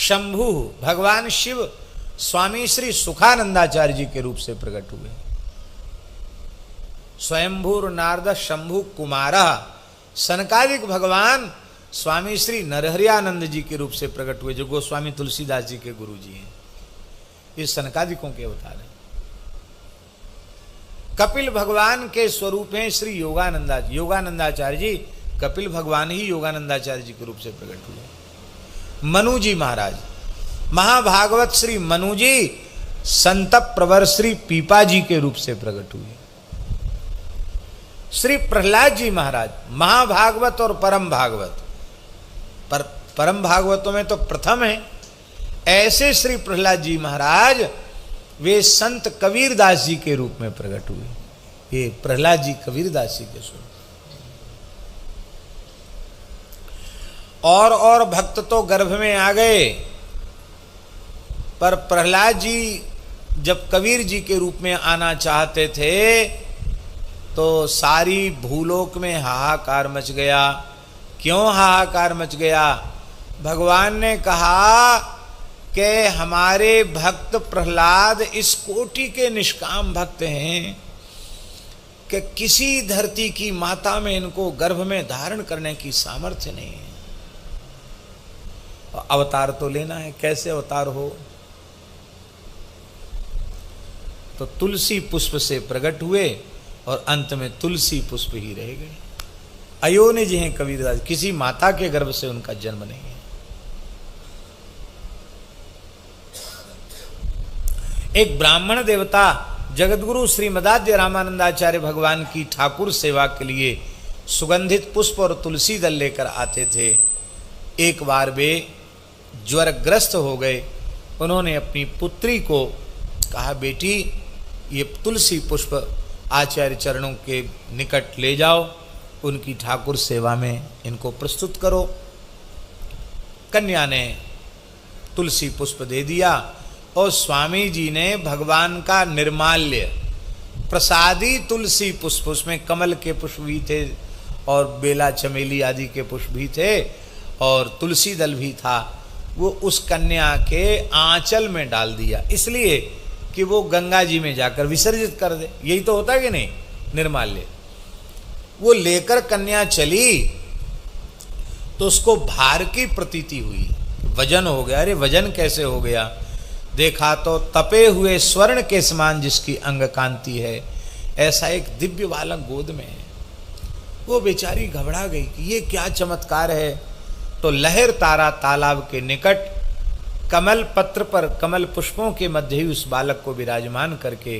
शंभु भगवान शिव स्वामी श्री सुखानंदाचार्य जी के रूप से प्रकट हुए। स्वयंभूर नारद शंभु कुमारा, सनकादिक भगवान स्वामी श्री नरहरियानंद जी के रूप से प्रकट हुए, जो गोस्वामी तुलसीदास जी के गुरु जी हैं। ये सनकादिकों के अवतार हैं। कपिल भगवान के स्वरूप हैं श्री योगानंदाचार्य जी। कपिल भगवान ही योगानंदाचार्य जी के रूप से प्रकट हुए। मनु जी महाराज, महाभागवत श्री मनु जी संतप प्रवर श्री पीपा जी के रूप से प्रकट हुए। श्री प्रहलाद जी महाराज, महाभागवत और परम भागवत, पर परम भागवतों में तो प्रथम है। ऐसे श्री प्रहलाद जी महाराज वे संत कबीरदास जी के रूप में प्रकट हुए। ये प्रहलाद जी कबीरदास जी के स्वरूप। और भक्त तो गर्भ में आ गए, पर प्रहलाद जी जब कबीर जी के रूप में आना चाहते थे तो सारी भूलोक में हाहाकार मच गया। क्यों हाहाकार मच गया? भगवान ने कहा कि हमारे भक्त प्रहलाद इस कोटि के निष्काम भक्त हैं कि किसी धरती की माता में इनको गर्भ में धारण करने की सामर्थ्य नहीं है। अवतार तो लेना है, कैसे अवतार हो? तो तुलसी पुष्प से प्रकट हुए और अंत में तुलसी पुष्प ही रह गए। अयोनिज हैं कबीरदास, किसी माता के गर्भ से उनका जन्म नहीं है। एक ब्राह्मण देवता जगतगुरु श्रीमदाद्य रामानंदाचार्य भगवान की ठाकुर सेवा के लिए सुगंधित पुष्प और तुलसी दल लेकर आते थे। एक बार वे ज्वरग्रस्त हो गए। उन्होंने अपनी पुत्री को कहा, बेटी ये तुलसी पुष्प आचार्य चरणों के निकट ले जाओ, उनकी ठाकुर सेवा में इनको प्रस्तुत करो। कन्या ने तुलसी पुष्प दे दिया और स्वामी जी ने भगवान का निर्माल्य प्रसादी तुलसी पुष्प, उसमें कमल के पुष्प भी थे और बेला चमेली आदि के पुष्प भी थे और तुलसी दल भी था, वो उस कन्या के आंचल में डाल दिया, इसलिए कि वो गंगा जी में जाकर विसर्जित कर दे। यही तो होता है कि नहीं? निर्माल्य वो लेकर कन्या चली तो उसको भार की प्रतीति हुई, वजन हो गया। अरे वजन कैसे हो गया? देखा तो तपे हुए स्वर्ण के समान जिसकी अंग कांति है, ऐसा एक दिव्य बालक गोद में है। वो बेचारी घबरा गई कि ये क्या चमत्कार है। तो लहर तारा तालाब के निकट कमल पत्र पर कमल पुष्पों के मध्य ही उस बालक को विराजमान करके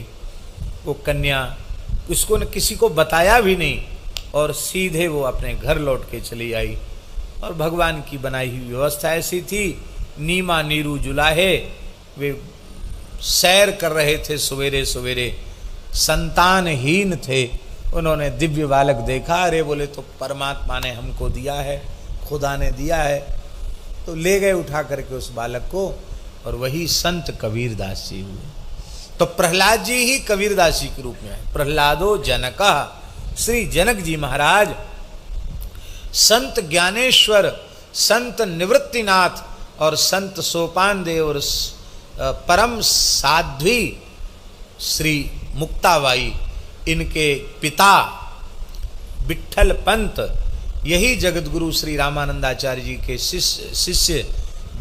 वो कन्या, उसको न किसी को बताया भी नहीं और सीधे वो अपने घर लौट के चली आई। और भगवान की बनाई हुई व्यवस्था ऐसी थी, नीमा नीरू जुलाहे, वे सैर कर रहे थे सवेरे सवेरे, संतानहीन थे। उन्होंने दिव्य बालक देखा, अरे बोले तो परमात्मा ने हमको दिया है, खुदा ने दिया है। तो ले गए उठा करके उस बालक को, और वही संत कबीरदास जी हुए। तो प्रहलाद जी ही कबीरदास जी के रूप में आए। प्रहलादो जनका, श्री जनक जी महाराज संत ज्ञानेश्वर, संत निवृत्तिनाथ और संत सोपान देव और परम साध्वी श्री मुक्ताबाई, इनके पिता विठल पंत, यही जगतगुरु श्री रामानंदाचार्य जी के शिष्य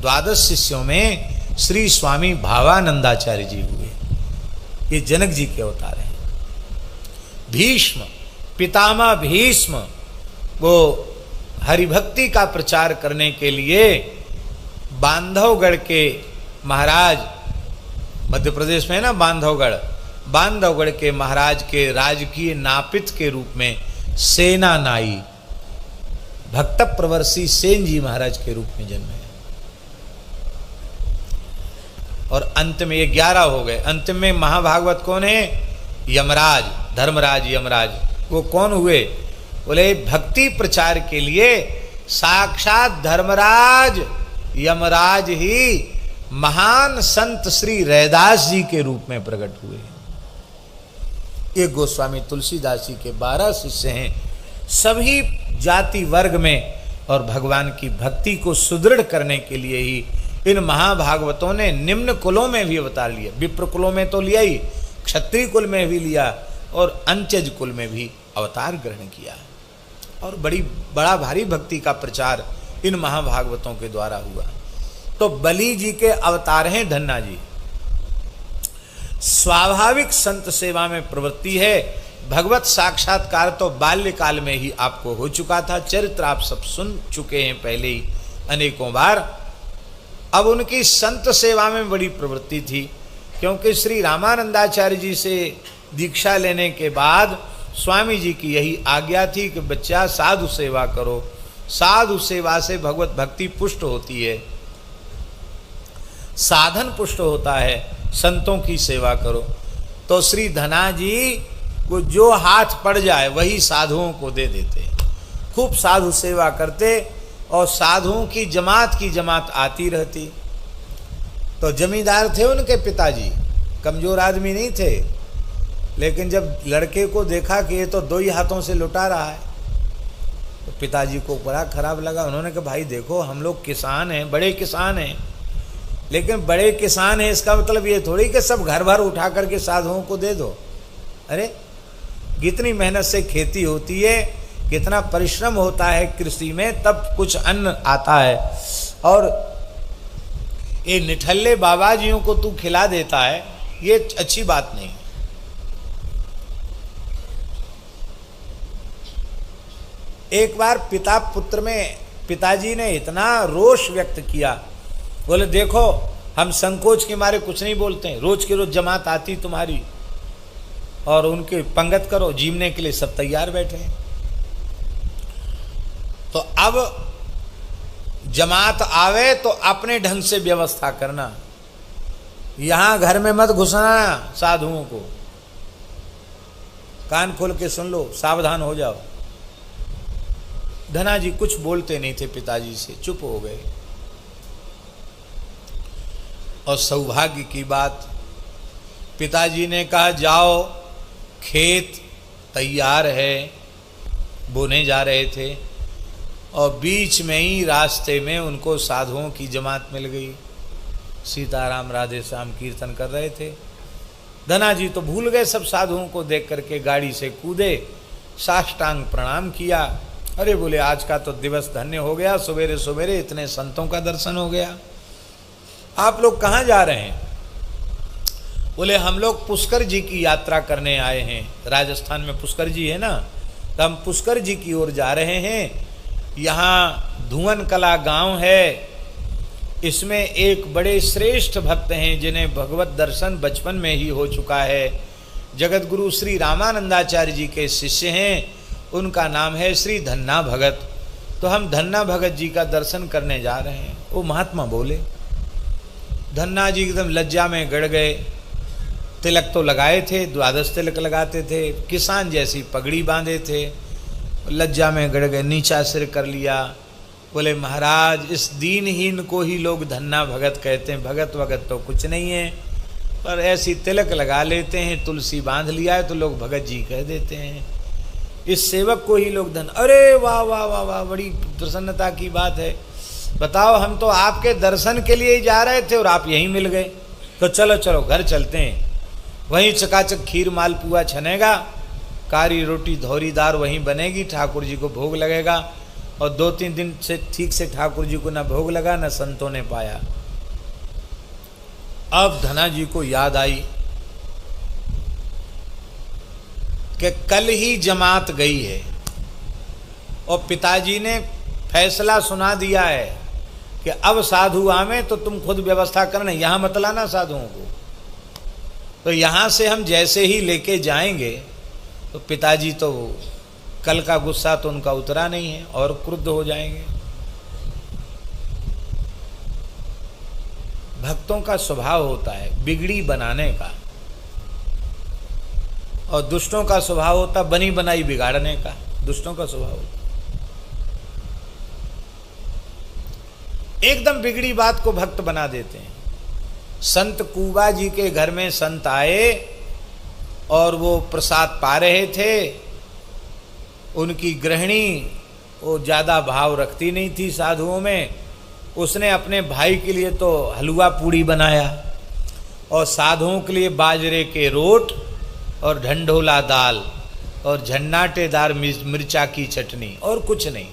12 शिष्यों में श्री स्वामी भावानंदाचार्य जी हुए। ये जनक जी के अवतार हैं। भीष्म, पितामह भीष्म, वो हरिभक्ति का प्रचार करने के लिए बांधवगढ़ के महाराज, मध्य प्रदेश में है ना बांधवगढ़, बांधवगढ़ के महाराज के राजकीय नापित के रूप में सेना नाई भक्त प्रवर्षी सेन जी महाराज के रूप में जन्मे। और अंत में ये 11 हो गए। अंत में महाभागवत कौन है? यमराज, धर्मराज यमराज। वो कौन हुए? बोले भक्ति प्रचार के लिए साक्षात धर्मराज यमराज ही महान संत श्री रैदास जी के रूप में प्रकट हुए। ये गोस्वामी तुलसीदास जी के 12 शिष्य हैं। सभी जाति वर्ग में और भगवान की भक्ति को सुदृढ़ करने के लिए ही इन महाभागवतों ने निम्न कुलों में भी अवतार लिया। विप्र कुलों में तो लिया ही, क्षत्रिय कुल में भी लिया और अंत्यज कुल में भी अवतार ग्रहण किया। और बड़ा भारी भक्ति का प्रचार इन महाभागवतों के द्वारा हुआ। तो बलि जी के अवतार हैं धन्ना जी। स्वाभाविक संत सेवा में प्रवृत्ति है। भगवत साक्षात्कार तो बाल्यकाल में ही आपको हो चुका था, चरित्र आप सब सुन चुके हैं पहले ही अनेकों बार। अब उनकी संत सेवा में बड़ी प्रवृत्ति थी, क्योंकि श्री रामानंदाचार्य जी से दीक्षा लेने के बाद स्वामी जी की यही आज्ञा थी कि बच्चा साधु सेवा करो, साधु सेवा से भगवत भक्ति पुष्ट होती है, साधन पुष्ट होता है, संतों की सेवा करो। तो श्री धना जी को जो हाथ पड़ जाए वही साधुओं को दे देते, खूब साधु सेवा करते और साधुओं की जमात आती रहती। तो जमींदार थे उनके पिताजी, कमजोर आदमी नहीं थे, लेकिन जब लड़के को देखा कि ये तो 2 ही हाथों से लुटा रहा है तो पिताजी को बड़ा खराब लगा। उन्होंने कहा भाई देखो हम लोग किसान हैं, बड़े किसान हैं, लेकिन बड़े किसान हैं इसका मतलब ये थोड़ी कि सब घर भर उठा करके साधुओं को दे दो। अरे कितनी मेहनत से खेती होती है, कितना परिश्रम होता है कृषि में, तब कुछ अन्न आता है। और ये निठल्ले बाबाजियों को तू खिला देता है, ये अच्छी बात नहीं। एक बार पिता पुत्र में पिताजी ने इतना रोष व्यक्त किया, बोले देखो हम संकोच के मारे कुछ नहीं बोलते हैं, रोज के रोज जमात आती तुम्हारी और उनके पंगत करो, जीवने के लिए सब तैयार बैठे हैं। तो अब जमात आवे तो अपने ढंग से व्यवस्था करना, यहां घर में मत घुसना साधुओं को, कान खोल के सुन लो, सावधान हो जाओ। धना जी कुछ बोलते नहीं थे पिताजी से, चुप हो गए। और सौभाग्य की बात, पिताजी ने कहा जाओ खेत तैयार है, बोने जा रहे थे और बीच में ही रास्ते में उनको साधुओं की जमात मिल गई, सीताराम राधे श्याम कीर्तन कर रहे थे। धना जी तो भूल गए सब साधुओं को देख करके, गाड़ी से कूदे, साष्टांग प्रणाम किया। अरे बोले आज का तो दिवस धन्य हो गया, सवेरे सवेरे इतने संतों का दर्शन हो गया। आप लोग कहाँ जा रहे हैं? बोले हम लोग पुष्कर जी की यात्रा करने आए हैं, राजस्थान में पुष्कर जी है ना, तो हम पुष्कर जी की ओर जा रहे हैं। यहाँ धुवन कला गांव है, इसमें एक बड़े श्रेष्ठ भक्त हैं जिन्हें भगवत दर्शन बचपन में ही हो चुका है, जगत गुरु श्री रामानंदाचार्य जी के शिष्य हैं, उनका नाम है श्री धन्ना भगत। तो हम धन्ना भगत जी का दर्शन करने जा रहे हैं। वो महात्मा बोले। धन्ना जी एकदम लज्जा में गड़ गए, तिलक तो लगाए थे, 12 तिलक लगाते थे, किसान जैसी पगड़ी बांधे थे, लज्जा में गड़ गए, नीचा सिर कर लिया। बोले महाराज इस दीनहीन को ही लोग धन्ना भगत कहते हैं, भगत वगत तो कुछ नहीं है, पर ऐसी तिलक लगा लेते हैं, तुलसी बांध लिया है तो लोग भगत जी कह देते हैं, इस सेवक को ही लोग धन। अरे वाह वाह वाह वाह, बड़ी प्रसन्नता की बात है। बताओ हम तो आपके दर्शन के लिए ही जा रहे थे और आप यहीं मिल गए, तो चलो चलो घर चलते हैं, वहीं चकाचक खीर मालपुआ छनेगा, कारी रोटी धौरीदार वहीं बनेगी, ठाकुर जी को भोग लगेगा। और 2-3 दिन से ठीक से ठाकुर जी को ना भोग लगा ना संतों ने पाया। अब धना जी को याद आई कि कल ही जमात गई है और पिताजी ने फैसला सुना दिया है कि अब साधु आवे तो तुम खुद व्यवस्था करना, यहां मत लाना साधुओं को। तो यहां से हम जैसे ही लेके जाएंगे तो पिताजी तो कल का गुस्सा तो उनका उतरा नहीं है और क्रुद्ध हो जाएंगे। भक्तों का स्वभाव होता है बिगड़ी बनाने का, और दुष्टों का स्वभाव होता बनी बनाई बिगाड़ने का। दुष्टों का स्वभाव होता एकदम बिगड़ी बात को भक्त बना देते हैं। संत कुबा जी के घर में संत आए और वो प्रसाद पा रहे थे। उनकी गृहिणी वो ज़्यादा भाव रखती नहीं थी साधुओं में, उसने अपने भाई के लिए तो हलवा पूड़ी बनाया और साधुओं के लिए बाजरे के रोट और ढंढोला दाल और झन्नाटेदार मिर्चा की चटनी और कुछ नहीं।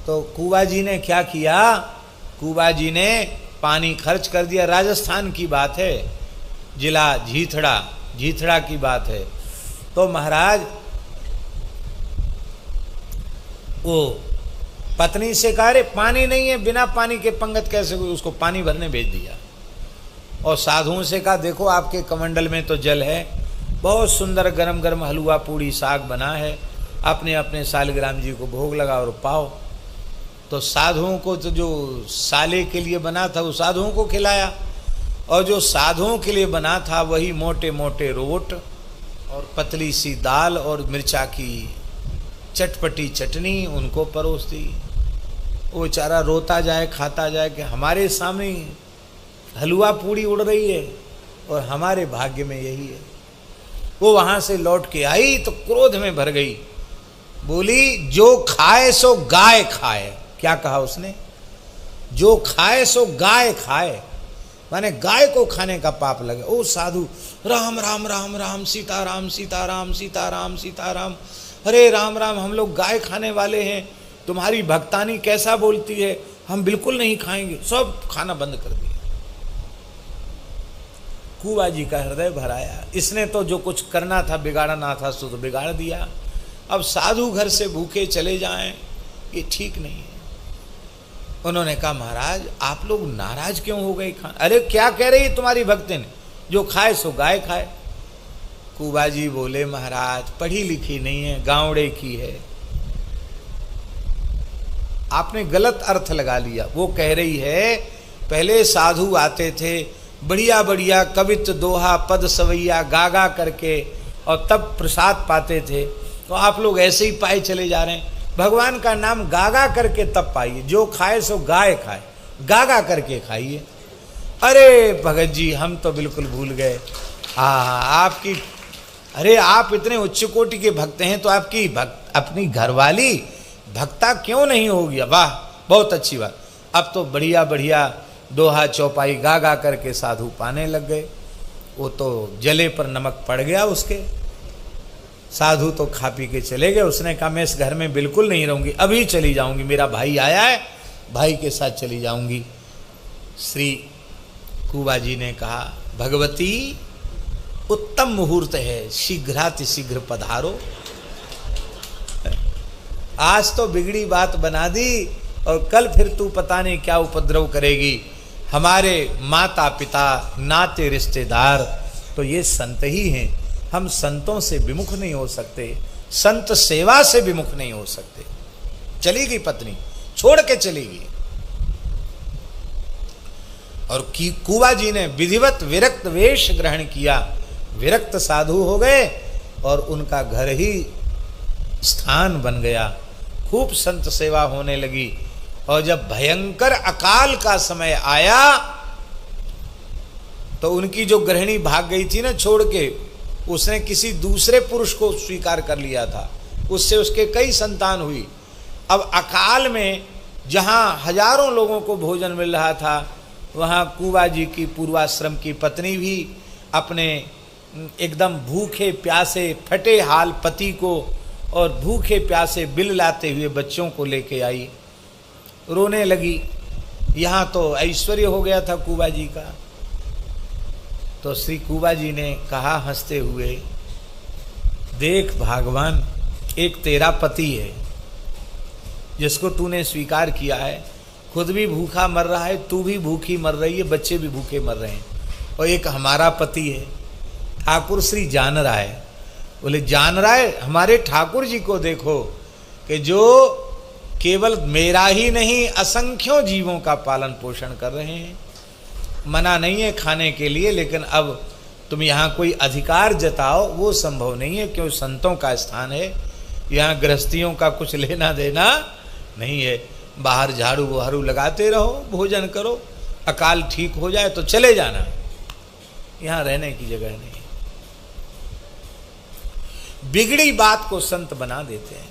तो कुबा जी ने क्या किया, कुबा जी ने पानी खर्च कर दिया। राजस्थान की बात है, जिला झीथड़ा की बात है। तो महाराज वो पत्नी से कहा रे पानी नहीं है, बिना पानी के पंगत कैसे हुई, उसको पानी भरने भेज दिया। और साधुओं से कहा देखो आपके कमंडल में तो जल है, बहुत सुंदर गरम गरम हलवा पूड़ी साग बना है, अपने अपने सालिग्राम जी को भोग लगा और पाओ। तो साधुओं को तो जो साले के लिए बना था वो साधुओं को खिलाया, और जो साधुओं के लिए बना था वही मोटे मोटे रोट और पतली सी दाल और मिर्चा की चटपटी चटनी उनको परोस दी। वो बेचारा रोता जाए खाता जाए कि हमारे सामने हलवा पूड़ी उड़ रही है और हमारे भाग्य में यही है। वो वहां से लौट के आई तो क्रोध में भर गई, बोली जो खाए सो गाय खाए। क्या कहा उसने, जो खाए सो गाय खाए, माने गाय को खाने का पाप लगे। ओ साधु राम राम राम राम सीताराम सीताराम सीताराम सीताराम, अरे राम राम, हम लोग गाय खाने वाले हैं, तुम्हारी भक्तानी कैसा बोलती है, हम बिल्कुल नहीं खाएंगे, सब खाना बंद कर दिया। कुबा जी का हृदय भराया, इसने तो जो कुछ करना था बिगाड़ना था सो तो बिगाड़ दिया। अब साधु घर से भूखे चले जाएं ये ठीक नहीं है। उन्होंने कहा महाराज आप लोग नाराज क्यों हो गए खान, अरे क्या कह रही है तुम्हारी भक्तिन, जो खाए सो गाय खाए। कुबा जी बोले महाराज पढ़ी लिखी नहीं है, गावड़े की है, आपने गलत अर्थ लगा लिया। वो कह रही है पहले साधु आते थे बढ़िया बढ़िया कवित्त दोहा पद सवैया गा गा करके और तब प्रसाद पाते थे, तो आप लोग ऐसे ही पाए चले जा रहे हैं। भगवान का नाम गागा करके तब पाइए, जो खाए सो गाय खाए, गागा करके खाइए। अरे भगत जी हम तो बिल्कुल भूल गए। हाँ आपकी, अरे आप इतने उच्च कोटि के भक्त हैं तो आपकी अपनी घरवाली भक्ता क्यों नहीं होगी। वाह बहुत अच्छी बात। अब तो बढ़िया बढ़िया दोहा चौपाई गा गा करके साधु पाने लग गए। वो तो जले पर नमक पड़ गया उसके। साधु तो खा पी के चले गए। उसने कहा मैं इस घर में बिल्कुल नहीं रहूंगी, अभी चली जाऊंगी, मेरा भाई आया है, भाई के साथ चली जाऊंगी। श्री कुबा जी ने कहा भगवती उत्तम मुहूर्त है, शीघ्रातिशीघ्र पधारो। आज तो बिगड़ी बात बना दी और कल फिर तू पता नहीं क्या उपद्रव करेगी। हमारे माता पिता नाते रिश्तेदार तो ये संत ही हैं, हम संतों से विमुख नहीं हो सकते, संत सेवा से विमुख नहीं हो सकते। चली गई पत्नी, छोड़ के चली गई। और कुबा जी ने विधिवत विरक्त वेश ग्रहण किया, विरक्त साधु हो गए और उनका घर ही स्थान बन गया। खूब संत सेवा होने लगी। और जब भयंकर अकाल का समय आया तो उनकी जो गृहिणी भाग गई थी ना छोड़ के, उसने किसी दूसरे पुरुष को स्वीकार कर लिया था, उससे उसके कई संतान हुई। अब अकाल में जहां हजारों लोगों को भोजन मिल रहा था, वहां कुबा जी की पूर्वाश्रम की पत्नी भी अपने एकदम भूखे प्यासे फटे हाल पति को और भूखे प्यासे बिल लाते हुए बच्चों को लेके आई, रोने लगी। यहाँ तो ऐश्वर्य हो गया था कुबा जी का। तो श्री कुबा जी ने कहा हंसते हुए, देख भगवान, एक तेरा पति है जिसको तूने स्वीकार किया है, खुद भी भूखा मर रहा है, तू भी भूखी मर रही है, बच्चे भी भूखे मर रहे हैं, और एक हमारा पति है। ठाकुर श्री जान रहा है। बोले जान रहा है, हमारे ठाकुर जी को देखो कि जो केवल मेरा ही नहीं असंख्यों जीवों का पालन पोषण कर रहे हैं। मना नहीं है खाने के लिए, लेकिन अब तुम यहाँ कोई अधिकार जताओ वो संभव नहीं है, क्यों संतों का स्थान है, यहाँ गृहस्थियों का कुछ लेना देना नहीं है। बाहर झाड़ू वहाड़ू लगाते रहो, भोजन करो, अकाल ठीक हो जाए तो चले जाना, यहाँ रहने की जगह नहीं। बिगड़ी बात को संत बना देते हैं।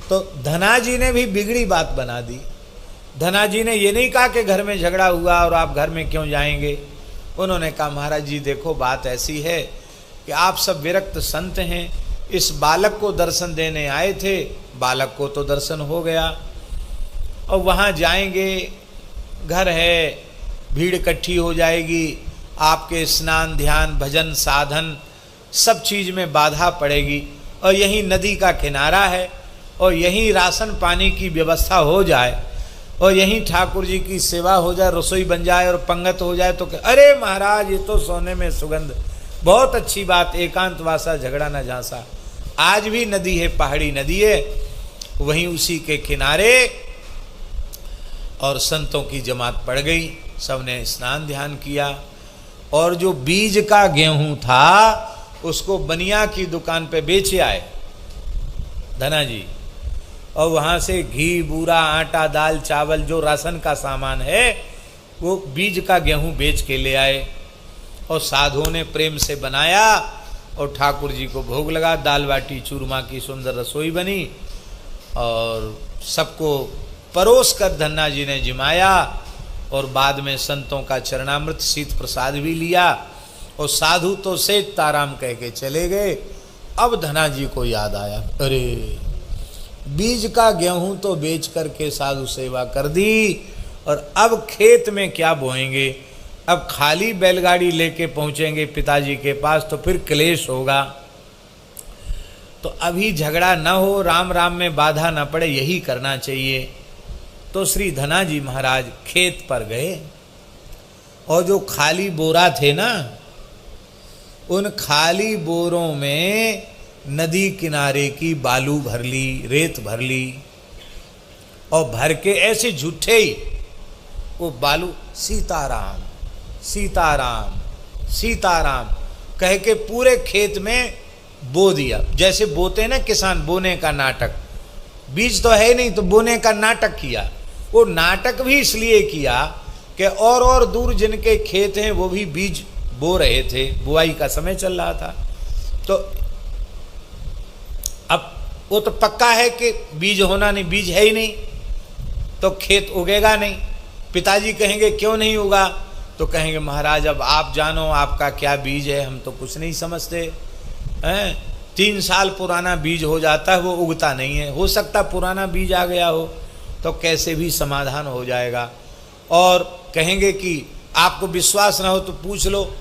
तो धना जी ने भी बिगड़ी बात बना दी। धना जी ने ये नहीं कहा कि घर में झगड़ा हुआ और आप घर में क्यों जाएंगे। उन्होंने कहा महाराज जी देखो बात ऐसी है कि आप सब विरक्त संत हैं, इस बालक को दर्शन देने आए थे, बालक को तो दर्शन हो गया और वहाँ जाएंगे, घर है, भीड़ इकट्ठी हो जाएगी, आपके स्नान ध्यान भजन साधन सब चीज़ में बाधा पड़ेगी। और यहीं नदी का किनारा है और यहीं राशन पानी की व्यवस्था हो जाए और यहीं ठाकुर जी की सेवा हो जाए, रसोई बन जाए और पंगत हो जाए तो अरे महाराज ये तो सोने में सुगंध, बहुत अच्छी बात, एकांत वासा झगड़ा न झांसा। आज भी नदी है, पहाड़ी नदी है, वहीं उसी के किनारे और संतों की जमात पड़ गई, सबने स्नान ध्यान किया और जो बीज का गेहूं था उसको बनिया की दुकान पे बेचे आए धना जी, और वहाँ से घी बूरा आटा दाल चावल जो राशन का सामान है वो बीज का गेहूं बेच के ले आए और साधुओं ने प्रेम से बनाया और ठाकुर जी को भोग लगा। दाल बाटी चूरमा की सुंदर रसोई बनी और सबको परोस कर धन्ना जी ने जिमाया और बाद में संतों का चरणामृत शीत प्रसाद भी लिया और साधु तो सेठ ताराम कह के चले गए। अब धना जी को याद आया, अरे बीज का गेहूं तो बेच करके साधु सेवा कर दी और अब खेत में क्या बोएंगे, अब खाली बैलगाड़ी लेके पहुंचेंगे पिताजी के पास तो फिर क्लेश होगा, तो अभी झगड़ा न हो, राम राम में बाधा न पड़े, यही करना चाहिए। तो श्री धना जी महाराज खेत पर गए और जो खाली बोरा थे ना, उन खाली बोरों में नदी किनारे की बालू भर ली, रेत भर ली और भर के ऐसे झूठे ही वो बालू सीताराम सीताराम सीताराम कह के पूरे खेत में बो दिया। जैसे बोते ना किसान, बोने का नाटक, बीज तो है नहीं तो बोने का नाटक किया। वो नाटक भी इसलिए किया कि और दूर जिनके खेत हैं वो भी बीज बो रहे थे, बुआई का समय चल रहा था, तो अब वो तो पक्का है कि बीज होना नहीं, बीज है ही नहीं तो खेत उगेगा नहीं। पिताजी कहेंगे क्यों नहीं उगा, तो कहेंगे महाराज अब आप जानो आपका क्या बीज है, हम तो कुछ नहीं समझते हैं। 3 साल पुराना बीज हो जाता है, वो उगता नहीं है, हो सकता पुराना बीज आ गया हो तो कैसे भी समाधान हो जाएगा। और कहेंगे कि आपको विश्वास ना हो तो पूछ लो,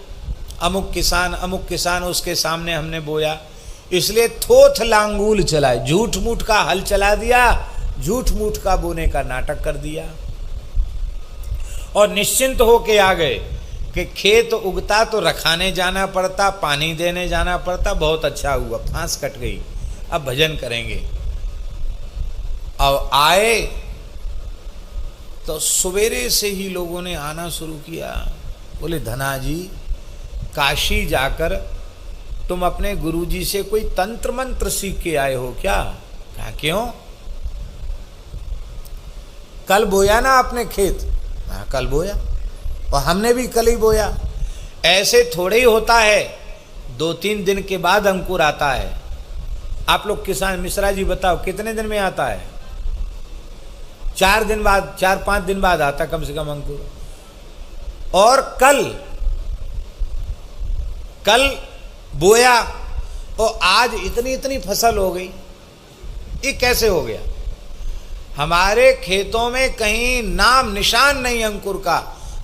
अमुक किसान उसके सामने हमने बोया, इसलिए थोथ लांगूल चलाए, झूठ मूठ का हल चला दिया, झूठ मूठ का बोने का नाटक कर दिया और निश्चिंत होके आ गए कि खेत उगता तो रखाने जाना पड़ता, पानी देने जाना पड़ता, बहुत अच्छा हुआ, फांस कट गई, अब भजन करेंगे। अब आए तो सवेरे से ही लोगों ने आना शुरू किया, बोले धना जी काशी जाकर तुम अपने गुरुजी से कोई तंत्र मंत्र सीख के आए हो क्या? कहा क्यों? कल बोया ना आपने खेत? हाँ कल बोया और हमने भी कल ही बोया। ऐसे थोड़े ही होता है, 2-3 दिन के बाद अंकुर आता है। आप लोग किसान मिश्रा जी बताओ कितने दिन में आता है? 4 दिन बाद, 4-5 दिन बाद आता कम से कम अंकुर। और कल बोया और आज इतनी फसल हो गई, ये कैसे हो गया? हमारे खेतों में कहीं नाम निशान नहीं अंकुर का,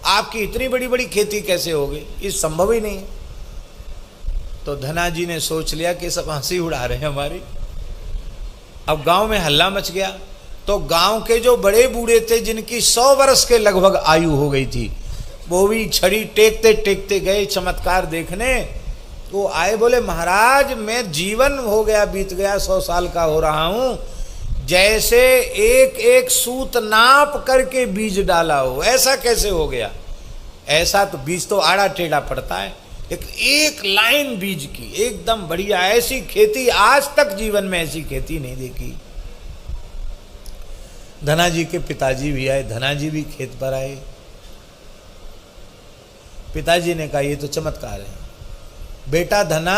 आपकी इतनी बड़ी बड़ी खेती कैसे हो गई? ये संभव ही नहीं है। तो धना जी ने सोच लिया कि सब हंसी उड़ा रहे हैं हमारी। अब गांव में हल्ला मच गया तो गांव के जो बड़े बूढ़े थे जिनकी 100 वर्ष के लगभग आयु हो गई थी, वो भी छड़ी टेकते टेकते गए चमत्कार देखने। वो आए, बोले महाराज मैं जीवन हो गया, बीत गया, 100 साल का हो रहा हूं, जैसे एक एक सूत नाप करके बीज डाला हो, ऐसा कैसे हो गया? ऐसा तो बीज तो आड़ा टेढ़ा पड़ता है, एक लाइन बीज की एकदम बढ़िया, ऐसी खेती आज तक जीवन में ऐसी खेती नहीं देखी। धना जी के पिताजी भी आए, धना जी भी खेत पर आए। पिताजी ने कहा ये तो चमत्कार है, बेटा धना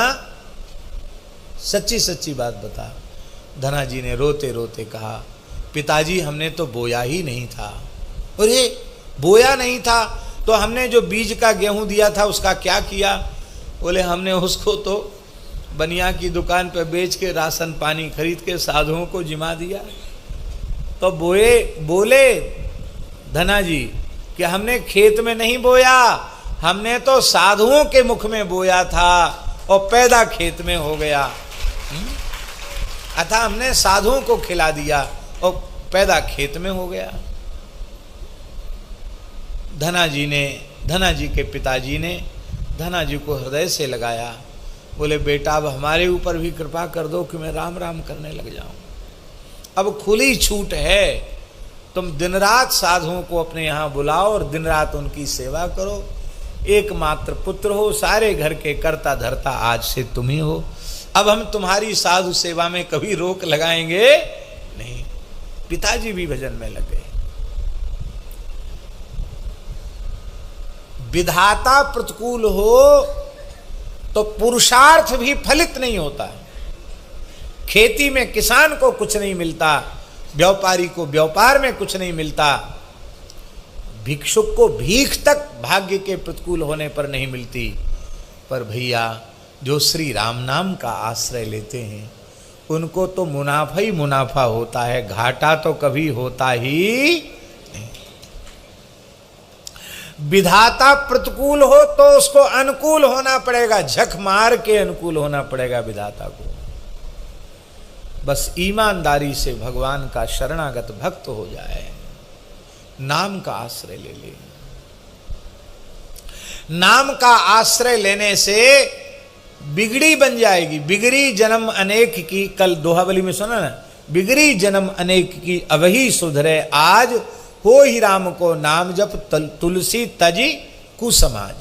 सच्ची सच्ची बात बता, धना जी ने रोते रोते कहा, पिताजी हमने तो बोया ही नहीं था। अरे बोया नहीं था तो हमने जो बीज का गेहूं दिया था उसका क्या किया? बोले हमने उसको तो बनिया की दुकान पर बेच के राशन पानी खरीद के साधुओं को जिमा दिया। तो बोले धना जी कि हमने खेत में नहीं बोया, हमने तो साधुओं के मुख में बोया था और पैदा खेत में हो गया। अतः हमने साधुओं को खिला दिया और पैदा खेत में हो गया। धना जी के पिताजी ने धना जी को हृदय से लगाया। बोले बेटा अब हमारे ऊपर भी कृपा कर दो कि मैं राम राम करने लग जाऊं। अब खुली छूट है, तुम दिन रात साधुओं को अपने यहाँ बुलाओ और दिन रात उनकी सेवा करो। एकमात्र पुत्र हो, सारे घर के कर्ता धर्ता आज से तुम ही हो। अब हम तुम्हारी साधु सेवा में कभी रोक लगाएंगे नहीं। पिताजी भी भजन में लग गए। विधाता प्रतिकूल हो तो पुरुषार्थ भी फलित नहीं होता। खेती में किसान को कुछ नहीं मिलता, व्यापारी को व्यापार में कुछ नहीं मिलता, भिक्षुक को भीख तक भाग्य के प्रतिकूल होने पर नहीं मिलती। पर भैया जो श्री राम नाम का आश्रय लेते हैं उनको तो मुनाफा ही मुनाफा होता है, घाटा तो कभी होता ही नहीं। विधाता प्रतिकूल हो तो उसको अनुकूल होना पड़ेगा, झक मार के अनुकूल होना पड़ेगा विधाता को। बस ईमानदारी से भगवान का शरणागत भक्त हो जाए, नाम का आश्रय ले ले। नाम का आश्रय लेने से बिगड़ी बन जाएगी। बिगड़ी जन्म अनेक की, कल दोहावली में सुना ना, बिगड़ी जन्म अनेक की अवही सुधरे आज, हो ही राम को नाम जप तुलसी तजी कुसमाज।